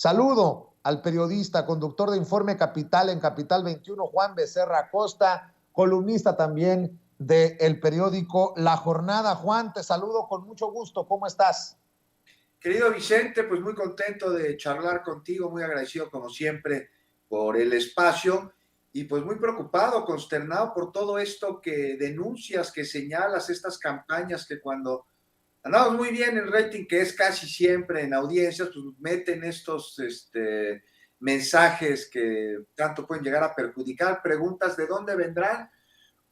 Saludo al periodista, conductor de Informe Capital en Capital 21, Juan Becerra Acosta, columnista también del periódico La Jornada. Juan, te saludo con mucho gusto. ¿Cómo estás? Querido Vicente, pues muy contento de charlar contigo, muy agradecido como siempre por el espacio y pues muy preocupado, consternado por todo esto que denuncias, que señalas, estas campañas que cuando andamos muy bien en rating, que es casi siempre en audiencias, pues meten estos mensajes que tanto pueden llegar a perjudicar, preguntas de dónde vendrán,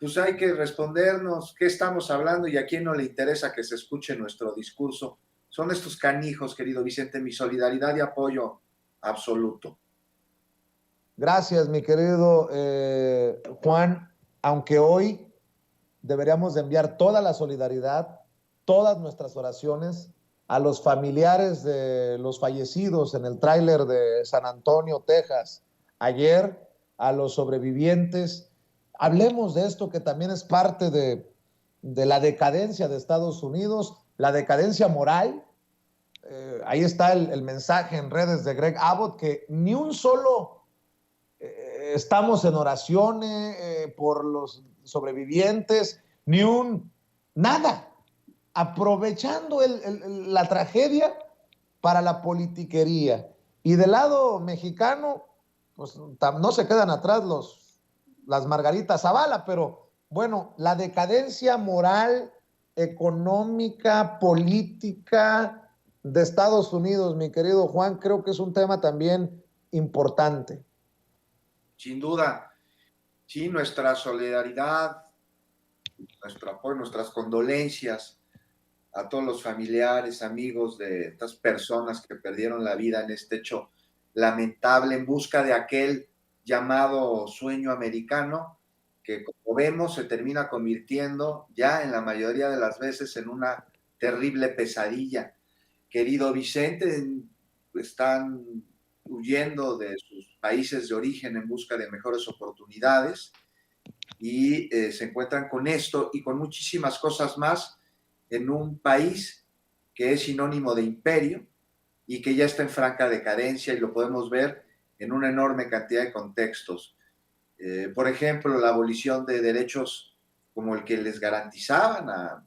pues hay que respondernos qué estamos hablando y a quién no le interesa que se escuche nuestro discurso. Son estos canijos, querido Vicente, mi solidaridad y apoyo absoluto. Gracias, mi querido Juan, aunque hoy deberíamos de enviar toda la solidaridad, todas nuestras oraciones a los familiares de los fallecidos en el tráiler de San Antonio, Texas, ayer, a los sobrevivientes. Hablemos de esto que también es parte de la decadencia de Estados Unidos, la decadencia moral. Ahí está el mensaje en redes de Greg Abbott, que ni un solo estamos en oraciones por los sobrevivientes, ni un nada, aprovechando la tragedia para la politiquería. Y del lado mexicano, pues no se quedan atrás las Margaritas Zavala, pero bueno, la decadencia moral, económica, política de Estados Unidos, mi querido Juan, creo que es un tema también importante. Sin duda, sí, nuestra solidaridad, nuestro apoyo, nuestras condolencias a todos los familiares, amigos de estas personas que perdieron la vida en este hecho lamentable en busca de aquel llamado sueño americano, que como vemos se termina convirtiendo ya en la mayoría de las veces en una terrible pesadilla. Querido Vicente, están huyendo de sus países de origen en busca de mejores oportunidades y se encuentran con esto y con muchísimas cosas más en un país que es sinónimo de imperio y que ya está en franca decadencia y lo podemos ver en una enorme cantidad de contextos. Por ejemplo, la abolición de derechos como el que les garantizaban a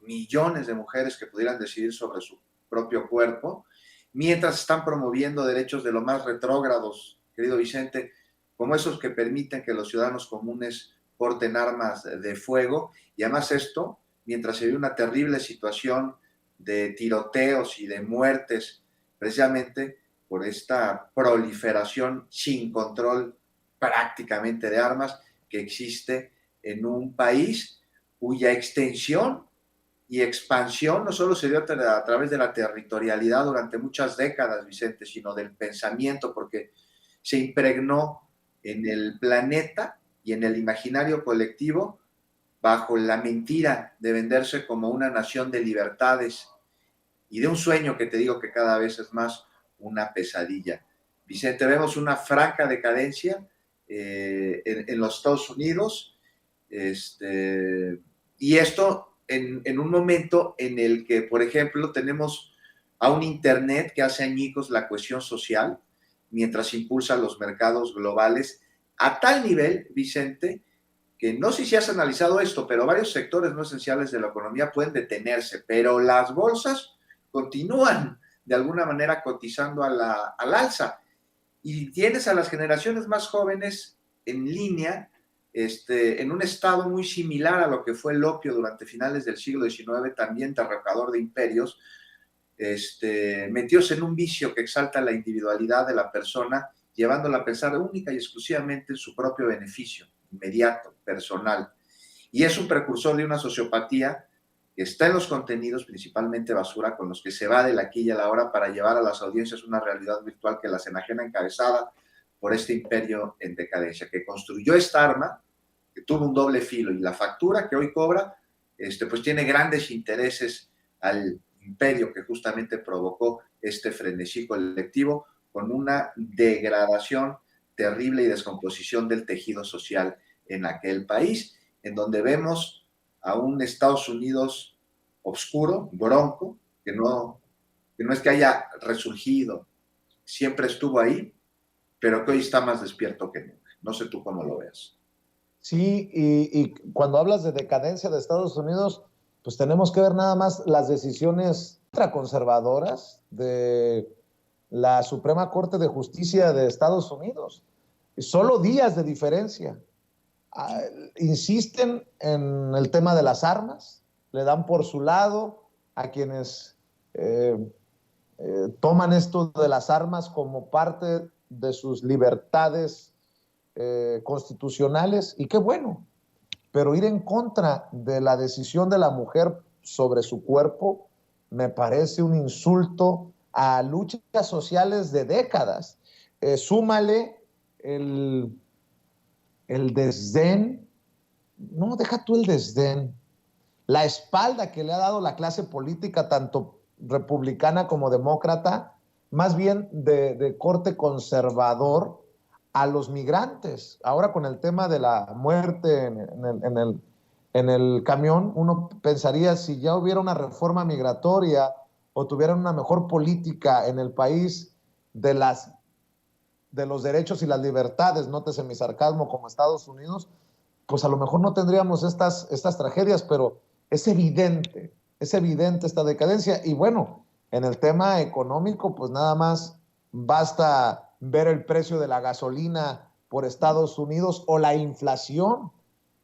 millones de mujeres que pudieran decidir sobre su propio cuerpo, mientras están promoviendo derechos de lo más retrógrados, querido Vicente, como esos que permiten que los ciudadanos comunes porten armas de fuego, y además esto, mientras se vive una terrible situación de tiroteos y de muertes, precisamente por esta proliferación sin control prácticamente de armas que existe en un país cuya extensión y expansión no solo se dio a través de la territorialidad durante muchas décadas, Vicente, sino del pensamiento, porque se impregnó en el planeta y en el imaginario colectivo bajo la mentira de venderse como una nación de libertades y de un sueño que te digo que cada vez es más una pesadilla. Vicente, vemos una franca decadencia en los Estados Unidos, y esto en un momento en el que, por ejemplo, tenemos a un Internet que hace añicos la cohesión social, mientras impulsa los mercados globales, a tal nivel, Vicente, que no sé si has analizado esto, pero varios sectores no esenciales de la economía pueden detenerse, pero las bolsas continúan de alguna manera cotizando al alza. Y tienes a las generaciones más jóvenes en línea, en un estado muy similar a lo que fue el opio durante finales del siglo XIX, también derrocador de imperios, metidos en un vicio que exalta la individualidad de la persona, llevándola a pensar única y exclusivamente en su propio beneficio inmediato, personal. Y es un precursor de una sociopatía que está en los contenidos, principalmente basura, con los que se va del aquí y a la hora para llevar a las audiencias una realidad virtual que las enajena, encabezada por este imperio en decadencia, que construyó esta arma, que tuvo un doble filo, y la factura que hoy cobra, pues tiene grandes intereses al imperio que justamente provocó este frenesí colectivo con una degradación terrible y descomposición del tejido social en aquel país, en donde vemos a un Estados Unidos oscuro, bronco, que no es que haya resurgido, siempre estuvo ahí, pero que hoy está más despierto que nunca. No sé tú cómo lo veas. Sí, y cuando hablas de decadencia de Estados Unidos, pues tenemos que ver nada más las decisiones ultraconservadoras de la Suprema Corte de Justicia de Estados Unidos. Solo días de diferencia. Ah, insisten en el tema de las armas, le dan por su lado a quienes eh, toman esto de las armas como parte de sus libertades constitucionales, y qué bueno, pero ir en contra de la decisión de la mujer sobre su cuerpo me parece un insulto a luchas sociales de décadas. Súmale el desdén, no, deja tú el desdén, la espalda que le ha dado la clase política, tanto republicana como demócrata, más bien de corte conservador, a los migrantes. Ahora con el tema de la muerte en el camión, uno pensaría si ya hubiera una reforma migratoria o tuvieran una mejor política en el país de los derechos y las libertades, nótese mi sarcasmo, como Estados Unidos, pues a lo mejor no tendríamos estas tragedias, pero es evidente esta decadencia. Y bueno, en el tema económico, pues nada más basta ver el precio de la gasolina por Estados Unidos o la inflación.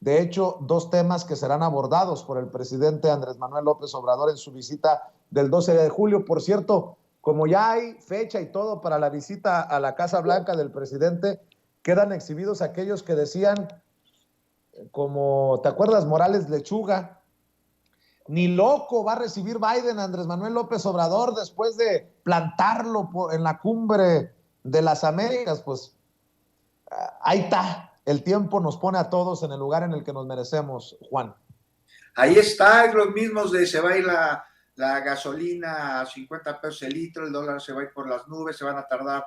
De hecho, dos temas que serán abordados por el presidente Andrés Manuel López Obrador en su visita del 12 de julio. Por cierto, como ya hay fecha y todo para la visita a la Casa Blanca del presidente, quedan exhibidos aquellos que decían, como, ¿te acuerdas? Morales Lechuga, ni loco va a recibir Biden a Andrés Manuel López Obrador después de plantarlo en la cumbre de las Américas. Pues ahí está, el tiempo nos pone a todos en el lugar en el que nos merecemos, Juan. Ahí está, es los mismos de se va a ir la gasolina a 50 pesos el litro, el dólar se va a ir por las nubes, se van a tardar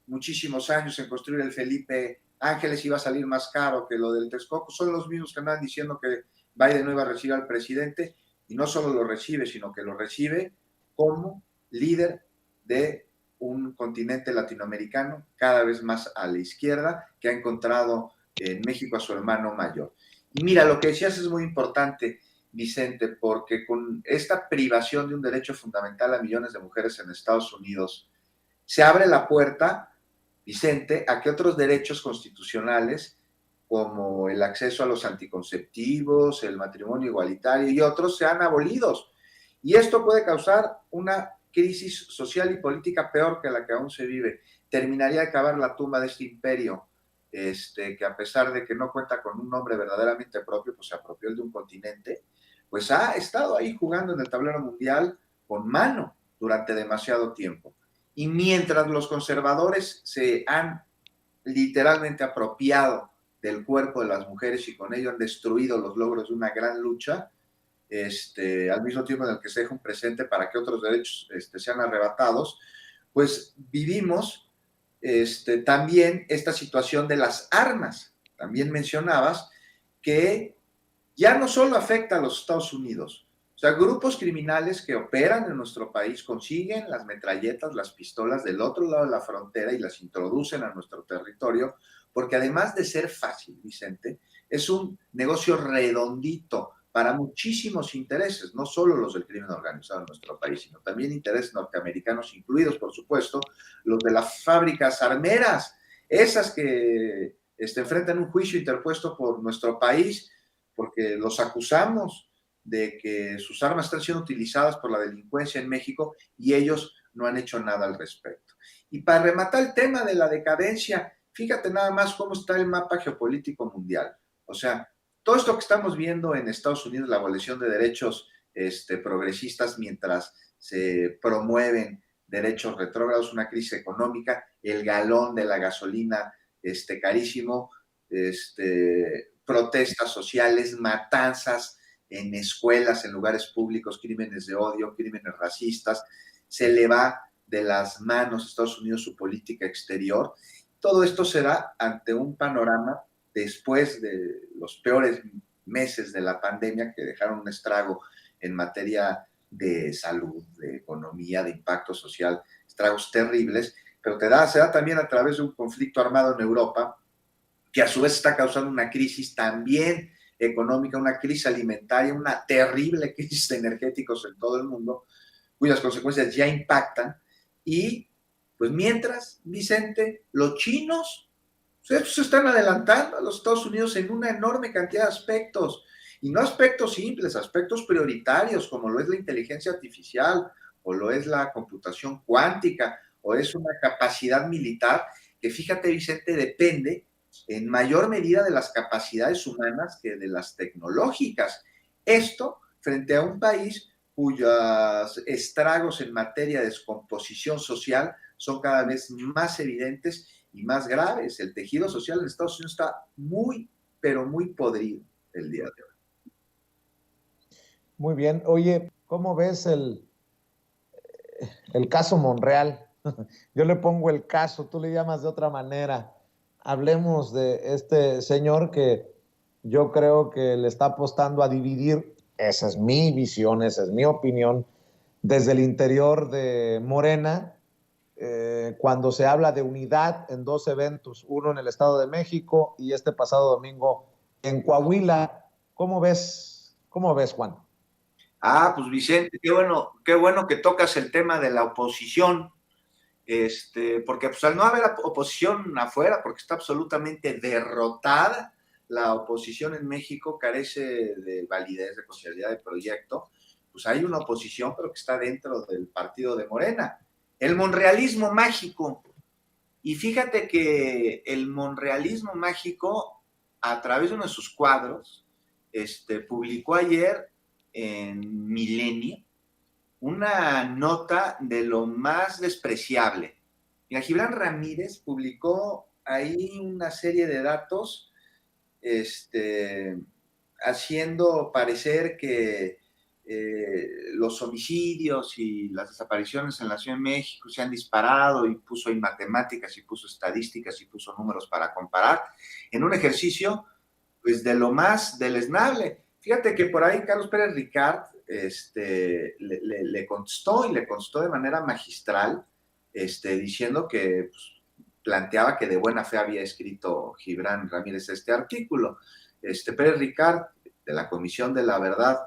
muchísimos años en construir el Felipe Ángeles y va a salir más caro que lo del Texcoco. Son los mismos que andan diciendo que Biden no iba a recibir al presidente, y no solo lo recibe, sino que lo recibe como líder de un continente latinoamericano cada vez más a la izquierda, que ha encontrado en México a su hermano mayor. Y mira, lo que decías es muy importante, Vicente, porque con esta privación de un derecho fundamental a millones de mujeres en Estados Unidos, se abre la puerta, Vicente, a que otros derechos constitucionales, como el acceso a los anticonceptivos, el matrimonio igualitario y otros, sean abolidos. Y esto puede causar una crisis social y política peor que la que aún se vive. Terminaría de acabar la tumba de este imperio, que a pesar de que no cuenta con un nombre verdaderamente propio, pues se apropió de un continente, pues ha estado ahí jugando en el tablero mundial con mano durante demasiado tiempo. Y mientras los conservadores se han literalmente apropiado del cuerpo de las mujeres y con ello han destruido los logros de una gran lucha, al mismo tiempo en el que se deja un presente para que otros derechos sean arrebatados, pues vivimos también esta situación de las armas. También mencionabas que ya no solo afecta a los Estados Unidos, o sea, grupos criminales que operan en nuestro país consiguen las metralletas, las pistolas del otro lado de la frontera y las introducen a nuestro territorio, porque además de ser fácil, Vicente, es un negocio redondito para muchísimos intereses, no solo los del crimen organizado en nuestro país, sino también intereses norteamericanos, incluidos, por supuesto, los de las fábricas armeras, esas que enfrentan un juicio interpuesto por nuestro país, porque los acusamos de que sus armas están siendo utilizadas por la delincuencia en México y ellos no han hecho nada al respecto. Y para rematar el tema de la decadencia, fíjate nada más cómo está el mapa geopolítico mundial. O sea, todo esto que estamos viendo en Estados Unidos, la abolición de derechos progresistas mientras se promueven derechos retrógrados, una crisis económica, el galón de la gasolina carísimo, protestas sociales, matanzas en escuelas, en lugares públicos, crímenes de odio, crímenes racistas, se le va de las manos a Estados Unidos su política exterior. Todo esto se da ante un panorama después de los peores meses de la pandemia que dejaron un estrago en materia de salud, de economía, de impacto social, estragos terribles, pero se da también a través de un conflicto armado en Europa, que a su vez está causando una crisis también económica, una crisis alimentaria, una terrible crisis de energéticos en todo el mundo, cuyas consecuencias ya impactan. Y pues mientras, Vicente, los chinos se están adelantando a los Estados Unidos en una enorme cantidad de aspectos, y no aspectos simples, aspectos prioritarios, como lo es la inteligencia artificial, o lo es la computación cuántica, o es una capacidad militar que, fíjate, Vicente, depende en mayor medida de las capacidades humanas que de las tecnológicas. Esto frente a un país cuyos estragos en materia de descomposición social son cada vez más evidentes y más graves. El tejido social en Estados Unidos está muy, pero muy podrido el día de hoy. Muy bien. Oye, ¿cómo ves el caso Monreal? Yo le pongo el caso, tú le llamas de otra manera. Hablemos de este señor que yo creo que le está apostando a dividir, esa es mi visión, esa es mi opinión, desde el interior de Morena, cuando se habla de unidad en dos eventos, uno en el Estado de México y este pasado domingo en Coahuila. ¿Cómo ves, Juan? Pues Vicente, qué bueno que tocas el tema de la oposición, porque pues al no haber oposición afuera, porque está absolutamente derrotada, la oposición en México carece de validez, de confiabilidad de proyecto, pues hay una oposición, pero que está dentro del partido de Morena. El monrealismo mágico. Y fíjate que el monrealismo mágico, a través de uno de sus cuadros, publicó ayer en Milenio una nota de lo más despreciable. Mira, Gibran Ramírez publicó ahí una serie de datos, haciendo parecer que los homicidios y las desapariciones en la Ciudad de México se han disparado, y puso ahí matemáticas y puso estadísticas y puso números para comparar, en un ejercicio pues de lo más deleznable. Fíjate que por ahí Carlos Pérez Ricard le contestó, y le contestó de manera magistral, diciendo que pues, planteaba que de buena fe había escrito Gibran Ramírez este artículo. Pérez Ricard, de la Comisión de la Verdad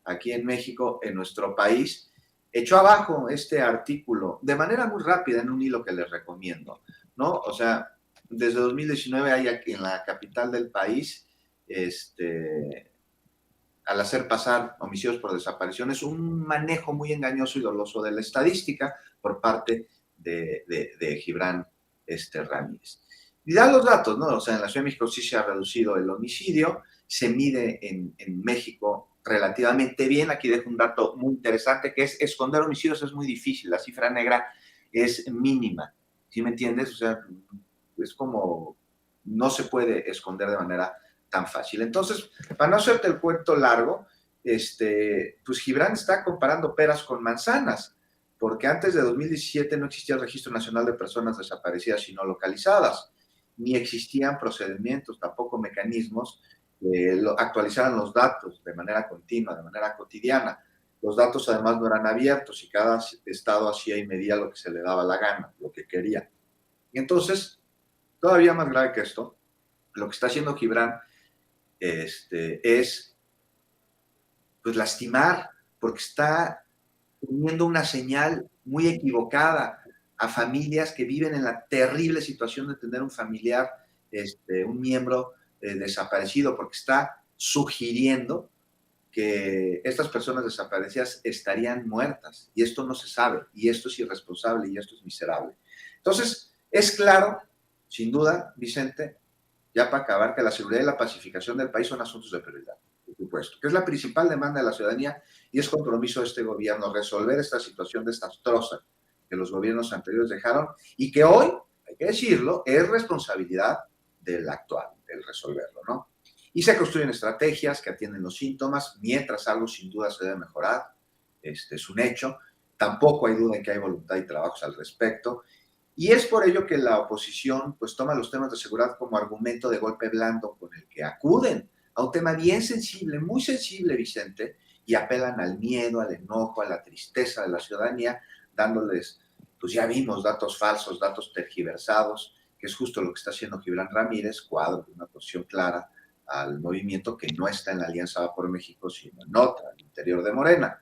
aquí en México, en nuestro país, echó abajo este artículo de manera muy rápida en un hilo que les recomiendo, ¿no? O sea, desde 2019 hay aquí en la capital del país, al hacer pasar homicidios por desapariciones, un manejo muy engañoso y doloso de la estadística por parte de Gibran Ramírez. Y da los datos, ¿no? O sea, en la Ciudad de México sí se ha reducido el homicidio, se mide en México relativamente bien. Aquí dejo un dato muy interesante, que es esconder homicidios es muy difícil, la cifra negra es mínima, ¿sí me entiendes? O sea, es como, no se puede esconder de manera tan fácil. Entonces, para no hacerte el cuento largo, pues Gibran está comparando peras con manzanas, porque antes de 2017 no existía el Registro Nacional de Personas Desaparecidas y No Localizadas, ni existían procedimientos, tampoco mecanismos que actualizaran los datos de manera continua, de manera cotidiana. Los datos además no eran abiertos y cada estado hacía y medía lo que se le daba la gana, lo que quería. Y entonces, todavía más grave que esto, lo que está haciendo Gibran es pues lastimar, porque está poniendo una señal muy equivocada a familias que viven en la terrible situación de tener un familiar, un miembro desaparecido, porque está sugiriendo que estas personas desaparecidas estarían muertas, y esto no se sabe, y esto es irresponsable, y esto es miserable. Entonces, es claro, sin duda, Vicente, ya para acabar, que la seguridad y la pacificación del país son asuntos de prioridad, por supuesto, que es la principal demanda de la ciudadanía, y es compromiso de este gobierno resolver esta situación desastrosa que los gobiernos anteriores dejaron, y que hoy, hay que decirlo, es responsabilidad del actual, el resolverlo, ¿no? Y se construyen estrategias que atienden los síntomas, mientras algo sin duda se debe mejorar, es un hecho. Tampoco hay duda en que hay voluntad y trabajos al respecto. Y es por ello que la oposición pues toma los temas de seguridad como argumento de golpe blando con el que acuden a un tema bien sensible, muy sensible, Vicente, y apelan al miedo, al enojo, a la tristeza de la ciudadanía, dándoles, pues ya vimos, datos falsos, datos tergiversados, que es justo lo que está haciendo Gibran Ramírez, cuadro de una posición clara al movimiento que no está en la Alianza Va por México, sino en otra, al interior de Morena.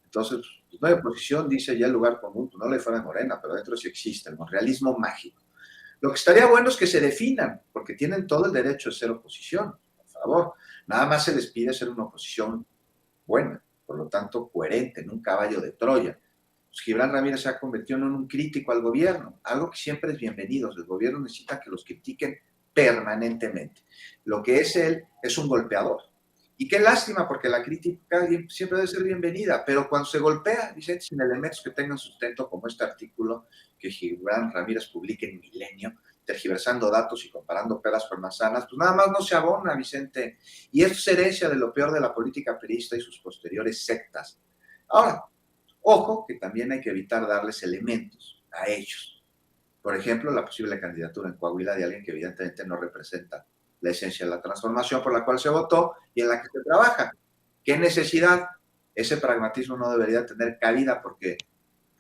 Entonces, pues no hay oposición, dice ya el lugar común, no le fuera de Morena, pero dentro sí existe el monrealismo mágico. Lo que estaría bueno es que se definan, porque tienen todo el derecho de ser oposición, por favor. Nada más se les pide ser una oposición buena, por lo tanto coherente, en un caballo de Troya. Pues Gibran Ramírez se ha convertido en un crítico al gobierno, algo que siempre es bienvenido. El gobierno necesita que los critiquen permanentemente. Lo que es él es un golpeador. Y qué lástima, porque la crítica siempre debe ser bienvenida, pero cuando se golpea, Vicente, sin elementos que tengan sustento, como este artículo que Gibran Ramírez publica en Milenio, tergiversando datos y comparando peras con manzanas, pues nada más no se abona, Vicente. Y esto es herencia de lo peor de la política priista y sus posteriores sectas. Ahora, ojo, que también hay que evitar darles elementos a ellos. Por ejemplo, la posible candidatura en Coahuila de alguien que evidentemente no representa la esencia de la transformación por la cual se votó y en la que se trabaja. ¿Qué necesidad? Ese pragmatismo no debería tener cabida porque,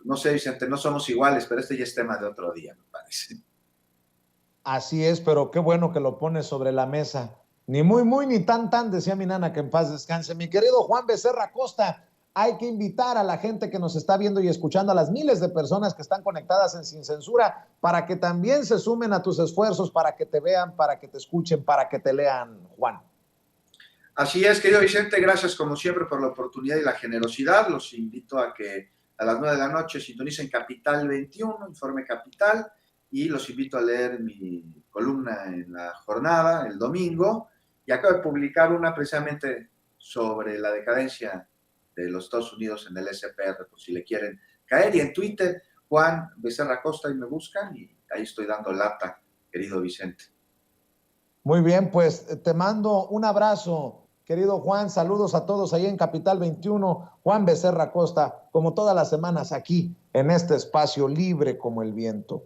no sé, Vicente, no somos iguales, pero este ya es tema de otro día, me parece. Así es, pero qué bueno que lo pones sobre la mesa. Ni muy, ni tan, decía mi nana, que en paz descanse. Mi querido Juan Becerra Costa, hay que invitar a la gente que nos está viendo y escuchando, a las miles de personas que están conectadas en Sin Censura, para que también se sumen a tus esfuerzos, para que te vean, para que te escuchen, para que te lean, Juan. Así es, querido Vicente, gracias como siempre por la oportunidad y la generosidad. Los invito a que a las 9 de la noche sintonicen Capital 21, Informe Capital, y los invito a leer mi columna en La Jornada el domingo. Y acabo de publicar una precisamente sobre la decadencia de los Estados Unidos en el SPR, por si le quieren caer. Y en Twitter, Juan Becerra Costa, y me buscan, y ahí estoy dando lata, querido Vicente. Muy bien, pues te mando un abrazo, querido Juan. Saludos a todos ahí en Capital 21. Juan Becerra Costa, como todas las semanas aquí en este espacio libre como el viento.